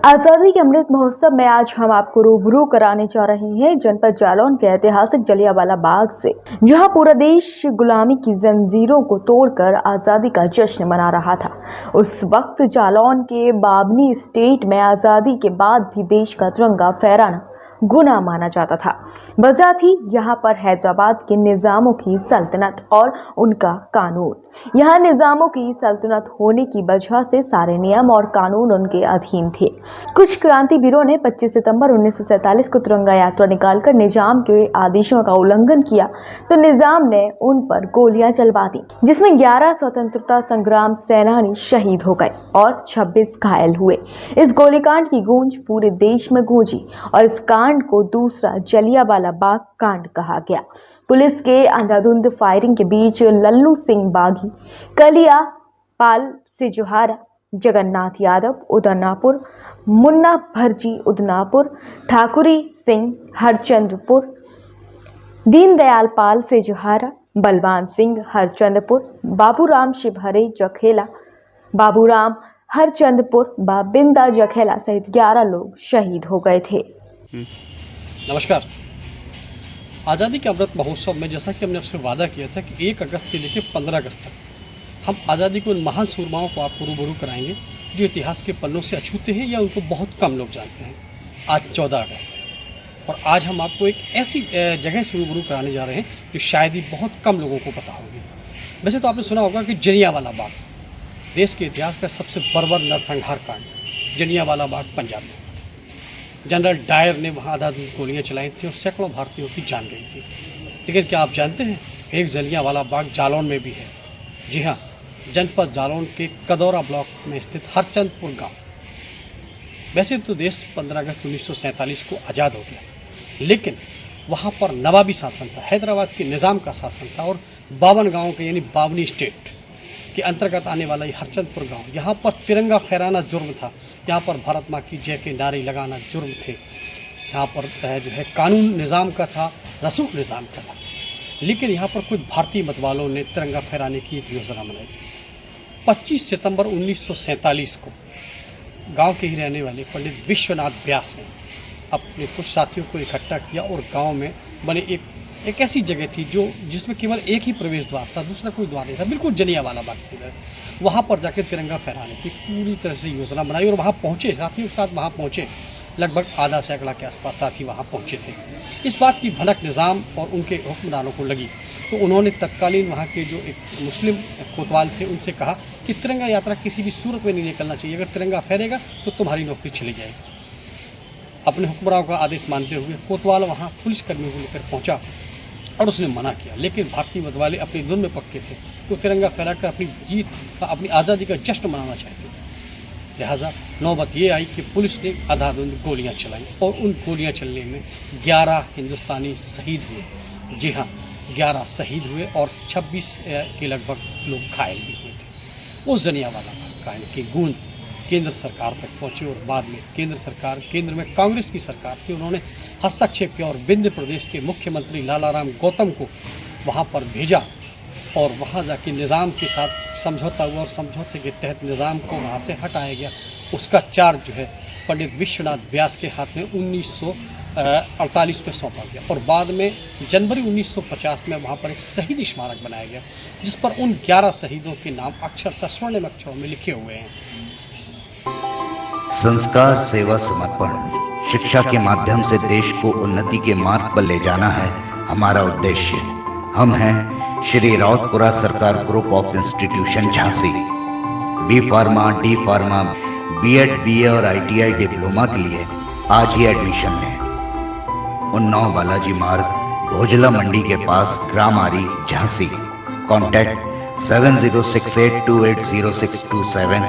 आज़ादी के अमृत महोत्सव में आज हम आपको रूबरू कराने जा रहे हैं जनपद जालौन के ऐतिहासिक जलियांवाला बाग से, जहां पूरा देश गुलामी की जंजीरों को तोड़कर आज़ादी का जश्न मना रहा था। उस वक्त जालौन के बाबनी स्टेट में आज़ादी के बाद भी देश का तिरंगा फहराना गुनाह माना जाता था। वजह थी यहाँ पर हैदराबाद के निज़ामों की सल्तनत और उनका कानून। यहाँ निज़ामों की सल्तनत होने की वजह से सारे नियम और कानून उनके अधीन थे। कुछ क्रांतिवीरों ने 25 सितंबर 1947 को तिरंगा यात्रा निकालकर निजाम के आदेशों का उल्लंघन किया तो निजाम ने उन पर गोलियां चलवा दी, जिसमें 11 स्वतंत्रता संग्राम सेनानी शहीद हो गए और 26 घायल हुए। इस गोलीकांड की गूंज पूरे देश में गूंजी और इस कांड को दूसरा जलियांवाला बाग कांड कहा गया। पुलिस के अंधाधुंध फायरिंग के बीच लल्लू सिंह बागी, कलिया पाल सिजुहारा, जगन्नाथ यादव उदनापुर, मुन्ना भरजी उदनापुर, ठाकुरी सिंह हरचंदपुर, दीनदयाल पाल सिजुहारा, बलवान सिंह हरचंदपुर, बाबूराम शिवहरे जखेला, बाबूराम हरचंदपुर, बाबिंदा जखेला सहित 11 लोग शहीद हो गए थे। नमस्कार। आज़ादी के अमृत महोत्सव में जैसा कि हमने आपसे वादा किया था कि 1 अगस्त से लेकर 15 अगस्त तक हम आज़ादी को उन महान सूरमाओं को आपको रूबरू कराएंगे जो इतिहास के पन्नों से अछूते हैं या उनको बहुत कम लोग जानते हैं। आज 14 अगस्त है और आज हम आपको एक ऐसी जगह से रूबरू कराने जा रहे हैं जो शायद ही बहुत कम लोगों को पता होगी। वैसे तो आपने सुना होगा कि जलियांवाला बाग देश के इतिहास का सबसे बर्बर नरसंहार कांड जलियांवाला बाग पंजाब में। जनरल डायर ने वहाँ आधाधुंध गोलियाँ चलाई थी और सैकड़ों भारतीयों की जान गई थी। लेकिन क्या आप जानते हैं एक जलियांवाला बाग जालौन में भी है। जी हाँ, जनपद जालौन के कदौरा ब्लॉक में स्थित हरचंदपुर गांव। वैसे तो देश 15 अगस्त 1947 को आज़ाद हो गया, लेकिन वहाँ पर नवाबी शासन था, हैदराबाद के निज़ाम का शासन था और 52 गाँव के यानी बाबनी स्टेट के अंतर्गत आने वाला ये हरचंदपुर गांव, यहाँ पर तिरंगा फहराना जुर्म था। यहाँ पर भारत माँ की जय के नारे लगाना जुर्म थे। यहाँ पर जो है कानून निज़ाम का था, रसूख निज़ाम का था। लेकिन यहाँ पर कुछ भारतीय मतवालों ने तिरंगा फहराने की एक योजना बनाई। 25 सितंबर 1947 को गांव के ही रहने वाले पंडित विश्वनाथ व्यास ने अपने कुछ साथियों को इकट्ठा किया और गांव में बने एक ऐसी जगह थी जिसमें केवल एक ही प्रवेश द्वार था, दूसरा कोई द्वार नहीं था, बिल्कुल जलियांवाला बाग की तरह। वहाँ पर जाकर तिरंगा फहराने की पूरी तरह से योजना बनाई और वहाँ पहुँचे, साथियों के साथ वहाँ पहुँचे। लगभग आधा सैकड़ा के आसपास साथी वहाँ पहुँचे थे। इस बात की भनक निज़ाम और उनके हुक्मरानों को लगी तो उन्होंने तत्कालीन वहाँ के जो एक मुस्लिम कोतवाल थे उनसे कहा कि तिरंगा यात्रा किसी भी सूरत में नहीं निकलना चाहिए, अगर तिरंगा फहरेगा तो तुम्हारी नौकरी चली जाएगी। अपने हुक्मरानों का आदेश मानते हुए कोतवाल वहाँ पुलिसकर्मियों को लेकर पहुँचा और उसने मना किया, लेकिन भारतीय मतवाले अपनी धुन में पक्के थे। वो तिरंगा फहराकर अपनी जीत का, अपनी आज़ादी का जश्न मनाना चाहते थे। लिहाजा नौबत ये आई कि पुलिस ने आधाधुंध गोलियां चलाई और उन गोलियां चलने में 11 हिंदुस्तानी शहीद हुए। जी हाँ, 11 शहीद हुए और 26 के लगभग लोग घायल भी हुए थे। उस जलियांवाला बाग कांड की गूंज केंद्र सरकार तक पहुँची और बाद में केंद्र में कांग्रेस की सरकार थी, उन्होंने हस्तक्षेप किया और विंध्य प्रदेश के मुख्यमंत्री लालाराम गौतम को वहाँ पर भेजा और वहाँ जाके निज़ाम के साथ समझौता हुआ और समझौते के तहत निज़ाम को वहाँ से हटाया गया। उसका चार्ज जो है पंडित विश्वनाथ व्यास के हाथ में 1948 में सौंपा गया और बाद में जनवरी 1950 में वहाँ पर एक शहीदी स्मारक बनाया गया जिस पर उन 11 शहीदों के नाम अक्षरशः स्वर्णिम अक्षरों में लिखे हुए हैं। संस्कार, सेवा, समर्पण, शिक्षा के माध्यम से देश को उन्नति के मार्ग पर ले जाना है हमारा उद्देश्य। हम हैं Shri Rawatpura Sarkar group of institution Jhansi. B pharma, D pharma, BEd, BA और आईटीआई डिप्लोमा के लिए आज ही एडमिशन लें। उन्नाव बालाजी मार्ग, भोजला मंडी के पास, ग्राम आरी, Jhansi. Contact 7068280627,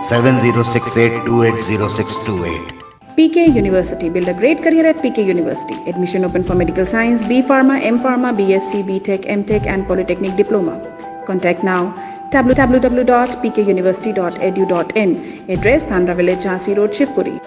7068280628। PK University. Build a great career at PK University. Admission open for medical science, B Pharma, M Pharma, BSc, BTech, MTech and Polytechnic Diploma. Contact now www.pkuniversity.edu.in. Address Thandra Village, Jhansi Road, Shivpuri.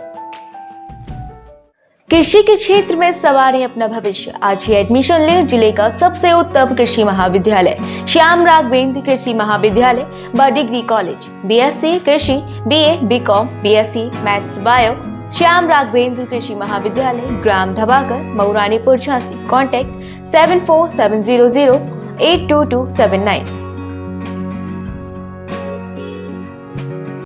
कृषि के क्षेत्र में सवारें अपना भविष्य। आज ही admission लें जिले का सबसे उत्तम कृषि महाविद्यालय श्याम राघवेंद्र कृषि महाविद्यालय व डिग्री कॉलेज, बीएससी कृषि, BA, BCom, BSc maths bio, Shyam Raghavendra Krishi Mahavidyalaya, ग्राम धबाकर, मऊरानीपुर, झांसी। कॉन्टैक्ट 7470082279।